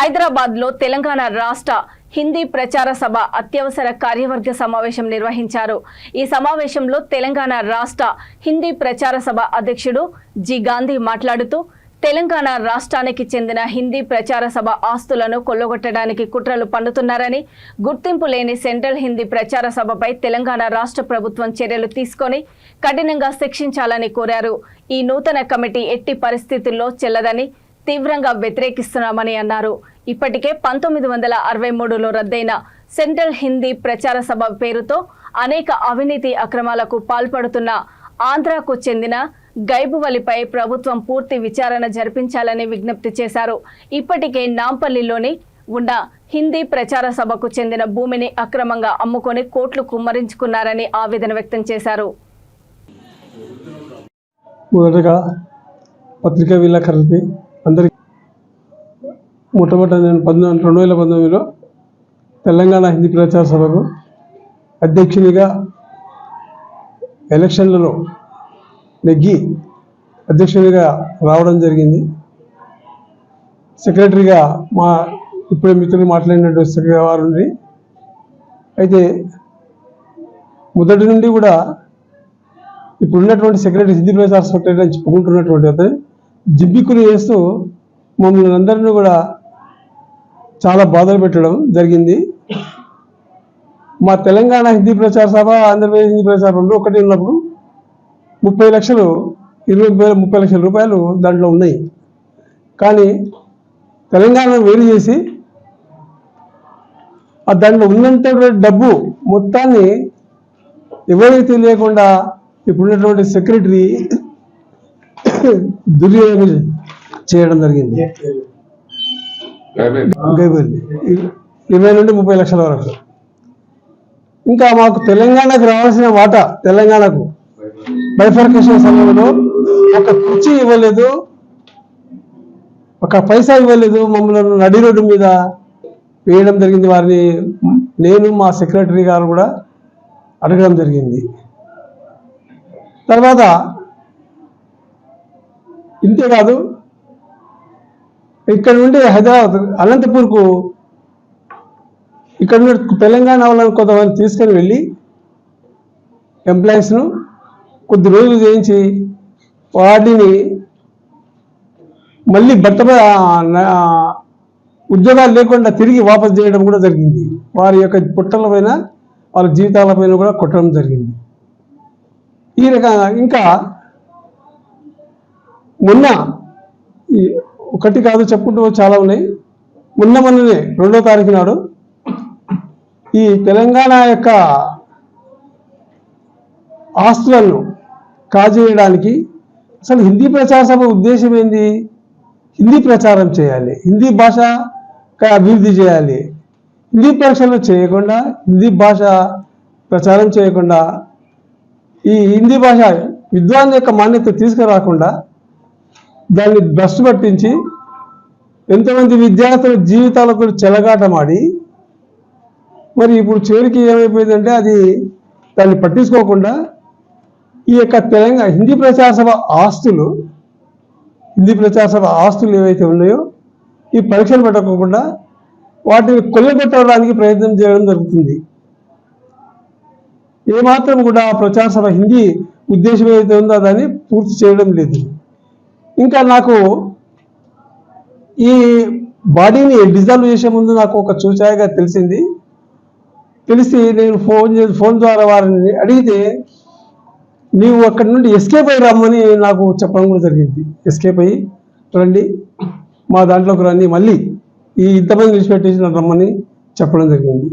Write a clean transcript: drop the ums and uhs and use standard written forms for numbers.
హైదరాబాద్లో తెలంగాణ రాష్ట్ర హిందీ ప్రచార సభ అత్యవసర కార్యవర్గ సమావేశం నిర్వహించారు. ఈ సమావేశంలో తెలంగాణ రాష్ట్ర హిందీ ప్రచార సభ అధ్యక్షుడు జి గాంధీ మాట్లాడుతూ తెలంగాణ రాష్ట్రానికి చెందిన హిందీ ప్రచార సభ ఆస్తులను కొల్లగొట్టడానికి కుట్రలు పన్నుతున్నారని, గుర్తింపు లేని సెంట్రల్ హిందీ ప్రచార సభపై తెలంగాణ రాష్ట్ర ప్రభుత్వం చర్యలు తీసుకొని కఠినంగా శిక్షించాలని కోరారు. ఈ నూతన కమిటీ ఎట్టి పరిస్థితుల్లో చెల్లదని తీవ్రంగా వ్యతిరేకిస్తున్నామని అన్నారు. ఇప్పటికే 1963లో రద్దయిన సెంట్రల్ హిందీ ప్రచార సభ పేరుతో అనేక అవినీతి అక్రమాలకు పాల్పడుతున్న ఆంధ్రాకు చెందిన గైబువలిపై ప్రభుత్వం పూర్తి విచారణ జరిపించాలని విజ్ఞప్తి చేశారు. ఇప్పటికే నాంపల్లిలోని ఉన్న హిందీ ప్రచార సభకు చెందిన భూమిని అక్రమంగా అమ్ముకొని కోట్లు కుమ్మరించుకున్నారని ఆవేదన వ్యక్తం చేశారు. మొదటగా పత్రికా విలేకరులకి అందరికీ మొట్టమొదట నేను 2019లో తెలంగాణ హిందీ ప్రచార సభకు అధ్యక్షునిగా ఎలక్షన్లలో నెగ్గి అధ్యక్షునిగా రావడం జరిగింది. సెక్రటరీగా మా ఇప్పుడే మిత్రులు మాట్లాడినట్టు సెక్రటరీ వారు ఉండి, అయితే మొదటి నుండి కూడా ఇప్పుడున్నటువంటి సెక్రటరీ హిందీ ప్రచార సెక్రటరీ అని చెప్పుకుంటున్నటువంటి అతను జిబ్బిక్కులు చేస్తూ మమ్మల్ని అందరినీ కూడా చాలా బాధలు పెట్టడం జరిగింది. మా తెలంగాణ హిందీ ప్రచార సభ, ఆంధ్రప్రదేశ్ హిందీ ప్రచార రెండు ఒకటి ఉన్నప్పుడు 30 లక్షలు 30 లక్షల రూపాయలు దాంట్లో ఉన్నాయి. కానీ తెలంగాణను వేరు చేసి దాంట్లో ఉన్నటువంటి డబ్బు మొత్తాన్ని ఎవరైతే లేకుండా ఇప్పుడున్నటువంటి సెక్రటరీ దుర్యోగం చేయడం జరిగింది. 20 నుండి 30 లక్షల వరకు. ఇంకా మాకు తెలంగాణకు రావాల్సిన వాటా, తెలంగాణకు బైఫర్కేషన్ సమయంలో ఒక కుర్చీ ఇవ్వలేదు, ఒక పైసా ఇవ్వలేదు. మమ్మల్ని నడి రోడ్డు మీద వేయడం జరిగింది. వారిని నేను మా సెక్రటరీ గారు కూడా అడగడం జరిగింది. తర్వాత ఇంతేకాదు, ఇక్కడ నుండి హైదరాబాద్ అనంతపూర్కు ఇక్కడ నుండి తెలంగాణ వాళ్ళని కొంతమంది తీసుకొని వెళ్ళి ఎంప్లాయీస్ను కొద్ది రోజులు చేయించి వాటిని మళ్ళీ ఉద్యోగాలు లేకుండా తిరిగి వాపసు చేయడం కూడా జరిగింది. వారి యొక్క పుట్టల పైన, వాళ్ళ జీవితాల పైన కూడా కొట్టడం జరిగింది. ఈ రకంగా ఇంకా మొన్న ఒకటి కాదు చెప్పుకుంటూ చాలా ఉన్నాయి. మొన్ననే 2వ తారీఖు నాడు ఈ తెలంగాణ యొక్క ఆస్తులను కాజేయడానికి అసలు హిందీ ప్రచార సభ ఉద్దేశం ఏంది? హిందీ ప్రచారం చేయాలి, హిందీ భాష అభివృద్ధి చేయాలి. హిందీ పరీక్షలు చేయకుండా, హిందీ భాష ప్రచారం చేయకుండా, ఈ హిందీ భాష విద్వాన్ యొక్క మాన్యత తీసుకురాకుండా దాన్ని భ్రష్టు పట్టించి ఎంతోమంది విద్యార్థుల జీవితాలకు చెలగాటమాడి, మరి ఇప్పుడు చివరికి ఏమైపోయిందంటే దాన్ని పట్టించుకోకుండా ఈ యొక్క తెలంగాణ హిందీ ప్రచార సభ ఆస్తులు ఏవైతే ఉన్నాయో ఈ పరీక్షలు పెట్టకోకుండా వాటిని కొల్లగొట్టడానికి ప్రయత్నం చేయడం జరుగుతుంది. ఏమాత్రం కూడా ప్రచార సభ హిందీ ఉద్దేశం ఏదైతే ఉందో దాన్ని పూర్తి చేయడం లేదు. ఇంకా నాకు ఈ బాడీని డిజాల్వ్ చేసే ముందు నాకు ఒక చూచాయగా తెలిసి నేను ఫోన్ ద్వారా వారిని అడిగితే, నీవు అక్కడి నుండి ఎస్కేప్ అయ్యి రమ్మని నాకు చెప్పడం కూడా జరిగింది. ఎస్కేప్ అయ్యి రండి, మా దాంట్లోకి రండి, మళ్ళీ ఈ ఇంతమంది విడిచిపెట్టేసి రమ్మని చెప్పడం జరిగింది.